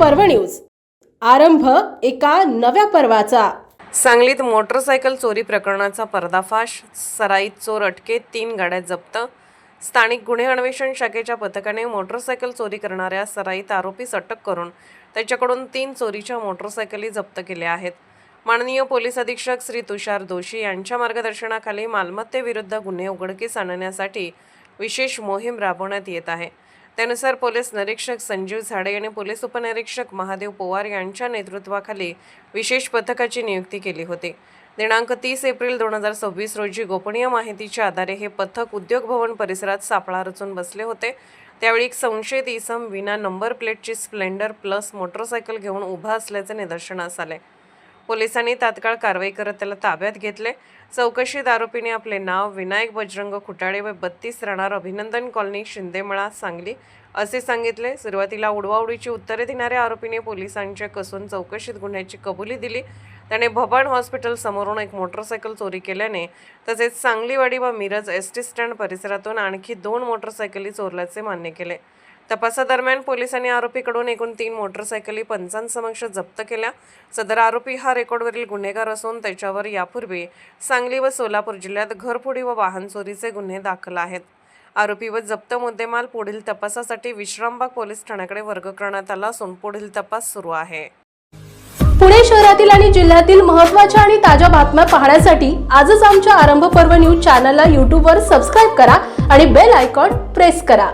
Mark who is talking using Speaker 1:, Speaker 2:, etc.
Speaker 1: पर्व न्यूज। आरंभ एका नव्या पर्वाचा।
Speaker 2: सांगलीत मोटरसायकल चोरी प्रकरणाचा पर्दाफाश, सराईत चोर अटकेत, 3 गाड्या जप्त। स्थानिक गुन्हे अन्वेषण शाखेच्या पथकाने मोटरसायकल चोरी करणाऱ्या सराईत आरोपीस अटक करून त्याच्याकडून 3 चोरीच्या मोटरसायकली जप्त केल्या आहेत। माननीय पोलीस अधीक्षक श्री तुषार दोशी यांच्या मार्गदर्शनाखाली मालमत्तेविरुद्ध गुन्हे उघडकीस आणण्यासाठी विशेष मोहीम राबवण्यात येत आहे। त्यानुसार पोलीस निरीक्षक संजीव झाडे आणि पोलीस उपनिरीक्षक महादेव पवार यांच्या नेतृत्वाखाली विशेष पथकाची नियुक्ती केली होती। दिनांक 30 एप्रिल 2026 रोजी गोपनीय माहितीच्या आधारे हे पथक उद्योग भवन परिसरात सापळा रचून बसले होते। त्यावेळी एक संशयित इसम विना नंबर प्लेटची स्प्लेंडर प्लस मोटरसायकल घेऊन उभा असल्याचे निदर्शनास आले। पोलिसांनी तात्काळ कारवाई करत त्याला ताब्यात घेतले। चौकशीत आरोपीने आपले नाव विनायक बजरंग खुटाळे व 32 राहणार अभिनंदन कॉलनी शिंदेमळा सांगली असे सांगितले। सुरुवातीला उडवाउडीची उत्तरे देणाऱ्या आरोपीने पोलिसांच्या कसून चौकशीत गुन्ह्याची कबुली दिली। त्याने भबान हॉस्पिटल समोरून एक मोटरसायकल चोरी केल्याने तसेच सांगलीवाडी व मिरज एसटी स्टँड परिसरातून आणखी 2 मोटरसायकली चोरल्याचे मान्य केले। तपासादरम्यान पोलिसांनी आरोपीकडून एकूण 3 मोटरसायकली पंचांसमक्ष जप्त केल्या। सदर आरोपी हा रेकॉर्डवरील गुन्हेगार असून त्याच्यावर यापूर्वी सांगली व सोलापूर जिल्ह्यात घरफोडी व वाहन चोरीचे गुन्हे दाखल आहेत। आरोपी व जप्त मुद्देमाल पुढील तपासासाठी विश्रामबाग पोलीस ठाण्याकडे वर्ग करण्यात आला असून पुढील तपास सुरू आहे।
Speaker 1: पुणे शहरातील आणि जिल्ह्यातील महत्त्वाच्या आणि ताज्या बातम्या पाहण्यासाठी आजच आमच्या आरंभ पर्व न्यूज चॅनलला YouTube वर सबस्क्राइब करा आणि बेल आयकॉन प्रेस करा।